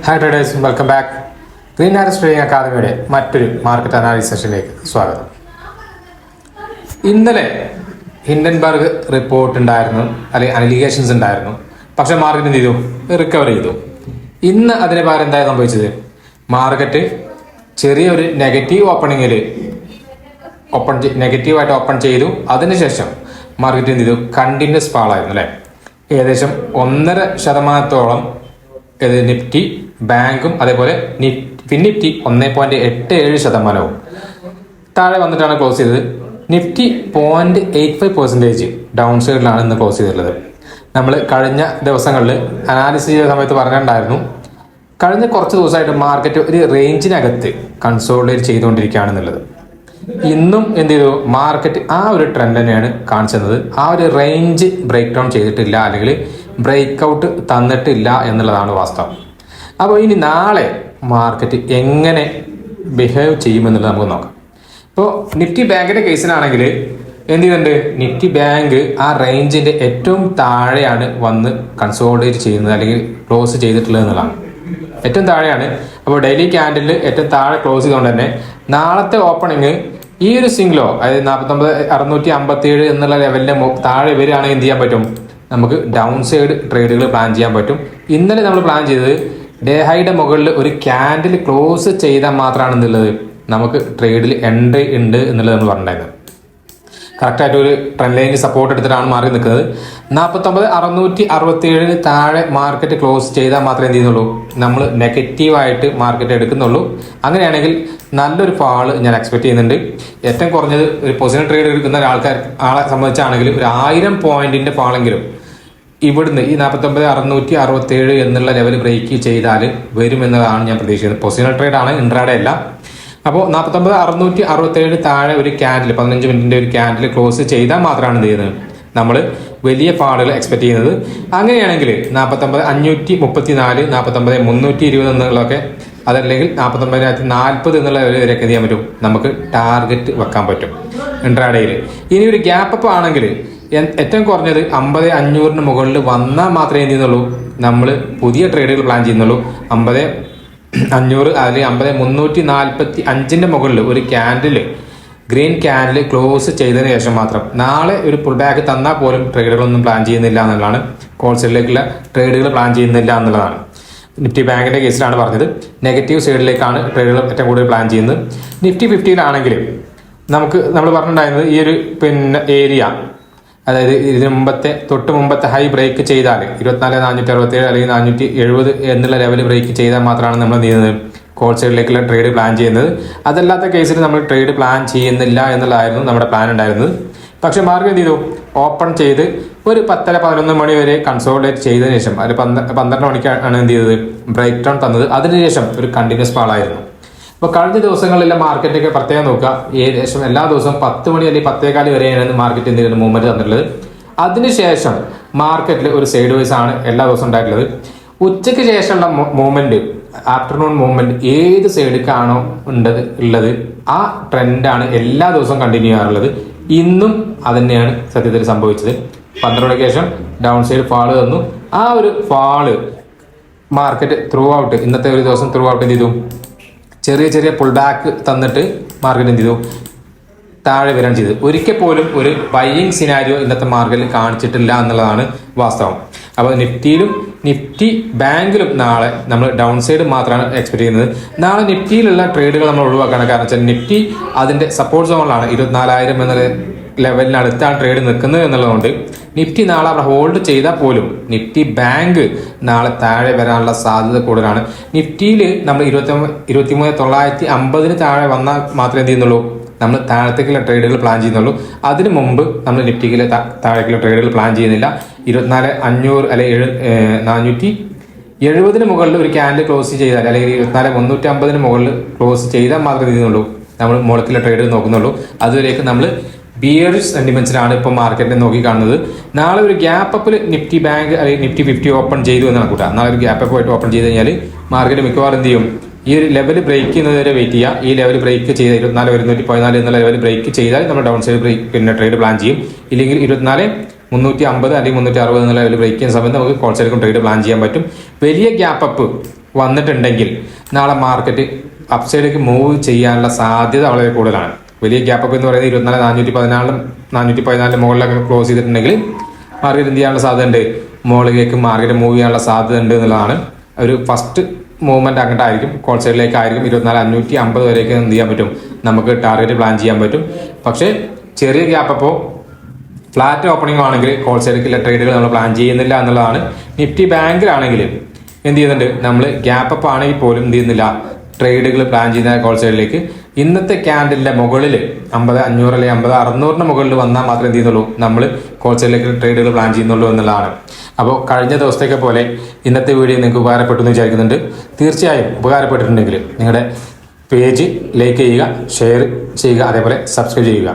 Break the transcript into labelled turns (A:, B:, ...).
A: Hi traders, welcome back. Green ആരസ് trading അക്കാദമിയുടെ മറ്റൊരു മാർക്കറ്റ് അനാലിസിസ് സെഷനിലേക്ക് സ്വാഗതം. ഇന്നലെ ഹിൻഡൻബർഗ് റിപ്പോർട്ട് ഉണ്ടായിരുന്നു, അല്ലെങ്കിൽ അനലിഗേഷൻസ് ഉണ്ടായിരുന്നു. പക്ഷെ മാർക്കറ്റ് എന്ത് ചെയ്തു? റിക്കവർ ചെയ്തു. ഇന്ന് അതിന് പകരം എന്താ സംഭവിച്ചത്? മാർക്കറ്റ് ചെറിയൊരു നെഗറ്റീവായിട്ട് ഓപ്പൺ ചെയ്തു. അതിനുശേഷം മാർക്കറ്റ് എന്ത് ചെയ്തു? കണ്ടിന്യൂസ് ഫാളായിരുന്നു അല്ലേ? ഏകദേശം 1.5% നിഫ്റ്റി, ബാങ്കും അതേപോലെ ഫിൻനിഫ്റ്റി 1.87% താഴെ വന്നിട്ടാണ് ക്ലോസ് ചെയ്തത്. നിഫ്റ്റി 0.85% ഡൗൺ സൈഡിലാണ് ഇന്ന് ക്ലോസ് ചെയ്തിട്ടുള്ളത്. നമ്മൾ കഴിഞ്ഞ ദിവസങ്ങളിൽ അനാലിസിസ് ചെയ്ത സമയത്ത് പറഞ്ഞിട്ടുണ്ടായിരുന്നു, കഴിഞ്ഞ കുറച്ച് ദിവസമായിട്ട് മാർക്കറ്റ് ഒരു റേഞ്ചിനകത്ത് കൺസോളിഡേറ്റ് ചെയ്തുകൊണ്ടിരിക്കുകയാണെന്നുള്ളത്. ഇന്നും എന്ത് ചെയ്തു? മാർക്കറ്റ് ആ ഒരു ട്രെൻഡ് തന്നെയാണ് കാണിച്ചത്. ആ ഒരു റേഞ്ച് ബ്രേക്ക് ഡൗൺ ചെയ്തിട്ടില്ല, അല്ലെങ്കിൽ ബ്രേക്ക് ഔട്ട് തന്നിട്ടില്ല എന്നുള്ളതാണ് വാസ്തവം. അപ്പോൾ ഇനി നാളെ മാർക്കറ്റ് എങ്ങനെ ബിഹേവ് ചെയ്യുമെന്നുള്ളത് നമുക്ക് നോക്കാം. ഇപ്പോൾ നിഫ്റ്റി ബാങ്കിന്റെ കേസിലാണെങ്കിൽ എന്ത് ചെയ്യുന്നുണ്ട്? നിഫ്റ്റി ബാങ്ക് ആ റേഞ്ചിന്റെ ഏറ്റവും താഴെയാണ് വന്ന് കൺസോളിഡേറ്റ് ചെയ്യുന്നത്, അല്ലെങ്കിൽ ക്ലോസ് ചെയ്തിട്ടുള്ളത് എന്നുള്ളതാണ്. ഏറ്റവും താഴെയാണ്. അപ്പോൾ ഡെയിലി ക്യാൻഡിൽ ഏറ്റവും താഴെ ക്ലോസ് ചെയ്തുകൊണ്ട് തന്നെ നാളത്തെ ഓപ്പണിങ് ഈ ഒരു സിംഗിളോ, അതായത് 49,657 എന്നുള്ള ലെവലിന്റെ താഴെ വരികയാണെങ്കിൽ എന്ത് ചെയ്യാൻ പറ്റും? നമുക്ക് ഡൗൺ സൈഡ് ട്രേഡുകൾ പ്ലാൻ ചെയ്യാൻ പറ്റും. ഇന്നലെ നമ്മൾ പ്ലാൻ ചെയ്തത് ഡേ ഹൈയുടെ മുകളിൽ ഒരു ക്യാൻഡിൽ ക്ലോസ് ചെയ്താൽ മാത്രമാണ് എന്നുള്ളത് നമുക്ക് ട്രേഡിൽ എൻട്രി ഉണ്ട് എന്നുള്ളത് നമ്മൾ പറഞ്ഞിട്ടുണ്ടായിരുന്നു. കറക്റ്റായിട്ട് ഒരു ട്രെൻഡ് ലൈനിൽ സപ്പോർട്ട് എടുത്തിട്ടാണ് മാറി നിൽക്കുന്നത്. 49,667 താഴെ മാർക്കറ്റ് ക്ലോസ് ചെയ്താൽ മാത്രമേ എന്ത് ചെയ്യുന്നുള്ളൂ? നമ്മൾ നെഗറ്റീവായിട്ട് മാർക്കറ്റ് എടുക്കുന്നുള്ളൂ. അങ്ങനെയാണെങ്കിൽ നല്ലൊരു ഫാള് ഞാൻ എക്സ്പെക്ട് ചെയ്യുന്നുണ്ട്. ഏറ്റവും കുറഞ്ഞത് ഒരു പൊസിഷൻ ട്രേഡ് എടുക്കുന്ന ആളെ സംബന്ധിച്ചാണെങ്കിൽ ഒരു 1000 പോയിന്റിന്റെ ഫാളെങ്കിലും ഇവിടുന്ന് ഈ 49,667 എന്നുള്ള ലെവൽ ബ്രേക്ക് ചെയ്താൽ വരുമെന്നതാണ് ഞാൻ പ്രതീക്ഷിക്കുന്നത്. പൊസിഷണൽ ട്രേഡ് ആണ്, ഇൻട്രാഡേ അല്ല. അപ്പോൾ 49,667 താഴെ ഒരു ക്യാൻഡിൽ 15 മിനിറ്റിന്റെ ഒരു ക്യാൻഡിൽ ക്ലോസ് ചെയ്താൽ മാത്രമാണ് എന്ത് ചെയ്യുന്നത്? നമ്മൾ വലിയ ഫാളുകൾ എക്സ്പെക്ട് ചെയ്യുന്നത്. അങ്ങനെയാണെങ്കിൽ 49,534, 49,320 എന്നുള്ളതൊക്കെ, അതല്ലെങ്കിൽ 49,040 എന്നുള്ള വരെയൊക്കെ എന്ത് ചെയ്യാൻ പറ്റും? നമുക്ക് ടാർഗറ്റ് വെക്കാൻ പറ്റും ഇൻട്രാഡേയിൽ. ഇനി ഒരു ഗ്യാപ്പ് അപ്പ് ആണെങ്കിൽ ഏറ്റവും കുറഞ്ഞത് 50,500 മുകളിൽ വന്നാൽ മാത്രമേ എന്ത് ചെയ്യുന്നുള്ളൂ? നമ്മൾ പുതിയ ട്രേഡുകൾ പ്ലാൻ ചെയ്യുന്നുള്ളൂ. 50,500 അല്ലെങ്കിൽ 50,345 മുകളിൽ ഒരു ക്യാൻഡിൽ, ഗ്രീൻ ക്യാൻഡിൽ ക്ലോസ് ചെയ്തതിന് ശേഷം മാത്രം നാളെ ഒരു പുൾ ബാക്ക് തന്നാൽ പോലും ട്രേഡുകളൊന്നും പ്ലാൻ ചെയ്യുന്നില്ല എന്നുള്ളതാണ്. കോൾസെയിലേക്കുള്ള ട്രേഡുകൾ പ്ലാൻ ചെയ്യുന്നില്ല എന്നുള്ളതാണ്. നിഫ്റ്റി ബാങ്കിന്റെ കേസിലാണ് പറഞ്ഞത്. നെഗറ്റീവ് സൈഡിലേക്കാണ് ട്രേഡുകൾ ഏറ്റവും കൂടുതൽ പ്ലാൻ ചെയ്യുന്നത്. നിഫ്റ്റി 50-ലാണെങ്കിൽ നമ്മൾ പറഞ്ഞിട്ടുണ്ടായിരുന്നത് ഈ ഒരു ഏരിയ, അതായത് ഇതിന് തൊട്ട് മുമ്പത്തെ ഹൈ ബ്രേക്ക് ചെയ്താൽ 24,467 അല്ലെങ്കിൽ 470 എന്നുള്ള ലെവൽ ബ്രേക്ക് ചെയ്താൽ മാത്രമാണ് നമ്മൾ എന്ത് ചെയ്യുന്നത്? കോൾ സൈഡിലേക്കുള്ള ട്രേഡ് പ്ലാൻ ചെയ്യുന്നത്. അതല്ലാത്ത കേസിൽ നമ്മൾ ട്രേഡ് പ്ലാൻ ചെയ്യുന്നില്ല എന്നുള്ളതായിരുന്നു നമ്മുടെ പ്ലാൻ ഉണ്ടായിരുന്നത്. പക്ഷെ മാർക്കറ്റ് എന്ത് ചെയ്തു? ഓപ്പൺ ചെയ്ത് ഒരു 10-11 മണി വരെ കൺസോളിഡേറ്റ് ചെയ്തതിനു ശേഷം, അത് 12 മണിക്കാണ് എന്ത് ചെയ്തത്? ബ്രേക്ക് ഡൗൺ തന്നത്. അതിനുശേഷം ഒരു കണ്ടിന്യൂസ് ഫാളായിരുന്നു. അപ്പോൾ കഴിഞ്ഞ ദിവസങ്ങളിലെ മാർക്കറ്റൊക്കെ പ്രത്യേകം നോക്കുക, ഏകദേശം എല്ലാ ദിവസവും 10 മണി അല്ലെങ്കിൽ 10:15 വരെയാണ് മാർക്കറ്റ് എന്ത് ചെയ്യുന്നത്? മൂവ്മെന്റ് തന്നിട്ടുള്ളത്. അതിനുശേഷം മാർക്കറ്റിൽ ഒരു സൈഡ് വൈസ് ആണ് എല്ലാ ദിവസവും ഉണ്ടായിട്ടുള്ളത്. ഉച്ചയ്ക്ക് ശേഷമുള്ള മൂവ്മെന്റ്, ആഫ്റ്റർനൂൺ മൂവ്മെന്റ് ഏത് സൈഡിലേക്കാണോ ഉള്ളത് ആ ട്രെൻഡാണ് എല്ലാ ദിവസവും കണ്ടിന്യൂ ചെയ്യാറുള്ളത്. ഇന്നും അത് തന്നെയാണ് സത്യത്തിൽ സംഭവിച്ചത്. 12 മണിക്ക് ശേഷം ഡൗൺ സൈഡ് ഫാള് തന്നു. ആ ഒരു ഫാള് മാർക്കറ്റ് ത്രൂ ഔട്ട്, ഇന്നത്തെ ഒരു ദിവസം ത്രൂ ഔട്ട് എന്ത് ചെയ്തു? ചെറിയ പുൾ ബാക്ക് തന്നിട്ട് മാർക്കറ്റ് എന്ത് ചെയ്തു? താഴെ വരാൻ ചെയ്തു. ഒരിക്കൽ പോലും ഒരു ബൈയിങ് സിനാരിയോ ഇന്നത്തെ മാർക്കറ്റിൽ കാണിച്ചിട്ടില്ല എന്നുള്ളതാണ് വാസ്തവം. അപ്പോൾ നിഫ്റ്റി ബാങ്കിലും നാളെ നമ്മൾ ഡൗൺ സൈഡ് മാത്രമാണ് എക്സ്പെക്ട് ചെയ്യുന്നത്. നാളെ നിഫ്റ്റിയിലുള്ള ട്രേഡുകൾ നമ്മൾ ഒഴിവാക്കണം. കാരണം വെച്ചാൽ നിഫ്റ്റി അതിന്റെ സപ്പോർട്ട് സോണിലാണ്, 24,000 എന്ന ലെവലിനടുത്താണ് ട്രേഡ് നിൽക്കുന്നത് എന്നുള്ളതുകൊണ്ട് നിഫ്റ്റി നാളെ അവിടെ ഹോൾഡ് ചെയ്താൽ പോലും നിഫ്റ്റി ബാങ്ക് നാളെ താഴെ വരാനുള്ള സാധ്യത കൂടുതലാണ്. നിഫ്റ്റിയിൽ നമ്മൾ 23,950 താഴെ വന്നാൽ മാത്രമേ എന്ത് ചെയ്യുന്നുള്ളൂ? നമ്മൾ താഴത്തേക്കുള്ള ട്രേഡുകൾ പ്ലാൻ ചെയ്യുന്നുള്ളൂ. അതിനു മുമ്പ് നമ്മൾ നിഫ്റ്റിയിലെ താഴേക്കുള്ള ട്രേഡുകൾ പ്ലാൻ ചെയ്യുന്നില്ല. 24,500 അല്ലെങ്കിൽ 470 മുകളിൽ ഒരു ക്യാൻഡിൽ ക്ലോസ് ചെയ്താൽ, അല്ലെങ്കിൽ 24,350 മുകളിൽ ക്ലോസ് ചെയ്താൽ മാത്രമേ ചെയ്യുന്നുള്ളൂ നമ്മൾ മുകളിലുള്ള ട്രേഡുകൾ നോക്കുന്നുള്ളൂ. അതുവരേക്ക് നമ്മൾ ബിയറിഷ് സെന്റിമെന്റ്സിലാണ് ഇപ്പോൾ മാർക്കറ്റിനെ നോക്കി കാണുന്നത്. നാളെ ഒരു ഗ്യാപ്പ് അപ്പിൽ നിഫ്റ്റി ബാങ്ക് അല്ലെങ്കിൽ നിഫ്റ്റി 50 ഓപ്പൺ ചെയ്തു എന്നാണ് കൂട്ടാ. നാളെ ഒരു ഗ്യാപ്പ് അപ്പ് ആയിട്ട് ഓപ്പൺ ചെയ്ത് കഴിഞ്ഞാൽ മാർക്കറ്റ് മിക്കവാറും എന്ത് ചെയ്യും? ഈ ഒരു ലെവൽ ബ്രേക്ക് ചെയ്യുന്നതുവരെ വെയിറ്റ് ചെയ്യുക. ഈ ലെവൽ ബ്രേക്ക് ചെയ്ത് 24,114 എന്നുള്ള ലെവൽ ബ്രേക്ക് ചെയ്താൽ നമ്മൾ ഡൗൺ സൈഡ് ട്രേഡ് പ്ലാൻ ചെയ്യും. ഇല്ലെങ്കിൽ 24,350 അല്ലെങ്കിൽ 360 എന്നുള്ള ലെവൽ ബ്രേക്ക് ചെയ്യുന്ന സമയത്ത് നമുക്ക് കോൾ സൈഡിലേക്കും ട്രേഡ് പ്ലാൻ ചെയ്യാൻ പറ്റും. വലിയ ഗ്യാപ്പ് അപ്പ്
B: വന്നിട്ടുണ്ടെങ്കിൽ നാളെ മാർക്കറ്റ് അപ്സൈഡിലേക്ക് മൂവ് ചെയ്യാനുള്ള സാധ്യത വളരെ കൂടുതലാണ്. വലിയ ഗ്യാപ്പ് അപ്പ് എന്ന് പറയുന്നത് 414 മുകളിലൊക്കെ ക്ലോസ് ചെയ്തിട്ടുണ്ടെങ്കിൽ മാർക്കറ്റ് എന്ത് ചെയ്യാനുള്ള സാധ്യത ഉണ്ട്, മുകളിലേക്ക് മാർക്കറ്റ് മൂവ് ചെയ്യാനുള്ള സാധ്യത ഉണ്ട് എന്നുള്ളതാണ്. ഒരു ഫസ്റ്റ് മൂവ്മെന്റ് അങ്ങോട്ടായിരിക്കും, കോൾ സൈഡിലേക്കായിരിക്കും. 24,550 വരെയൊക്കെ എന്ത് ചെയ്യാൻ പറ്റും, നമുക്ക് ടാർഗറ്റ് പ്ലാൻ ചെയ്യാൻ പറ്റും. പക്ഷേ ചെറിയ ഗ്യാപ്പ് അപ്പോൾ ഫ്ലാറ്റ് ഓപ്പണിംഗ് ആണെങ്കിൽ കോൾ സൈഡിലേക്കുള്ള ട്രേഡുകൾ നമ്മൾ പ്ലാൻ ചെയ്യുന്നില്ല എന്നുള്ളതാണ്. നിഫ്റ്റി ബാങ്കിലാണെങ്കിൽ എന്ത് ചെയ്യുന്നുണ്ട്, നമ്മൾ ഗ്യാപ്പ് അപ്പ് ആണെങ്കിൽ പോലും എന്ത് ചെയ്യുന്നില്ല, ട്രേഡുകൾ പ്ലാൻ ചെയ്യുന്ന കോൾ സൈഡിലേക്ക്. ഇന്നത്തെ ക്യാൻഡലിന്റെ മുകളിൽ 50,500 അല്ലെങ്കിൽ 50,600 മുകളിൽ വന്നാൽ മാത്രമേ എന്ത് ചെയ്യുന്നുള്ളൂ, നമ്മൾ കോൾ സൈഡിലേക്ക് ട്രേഡുകൾ പ്ലാൻ ചെയ്യുന്നുള്ളൂ എന്നുള്ളതാണ്. അപ്പോൾ കഴിഞ്ഞ ദിവസത്തേക്ക് പോലെ ഇന്നത്തെ വീഡിയോ നിങ്ങൾക്ക് ഉപകാരപ്പെട്ടു എന്ന് വിചാരിക്കുന്നുണ്ട്. തീർച്ചയായും ഉപകാരപ്പെട്ടിട്ടുണ്ടെങ്കിൽ നിങ്ങളുടെ പേജ് ലൈക്ക് ചെയ്യുക, ഷെയർ ചെയ്യുക, അതേപോലെ സബ്സ്ക്രൈബ് ചെയ്യുക.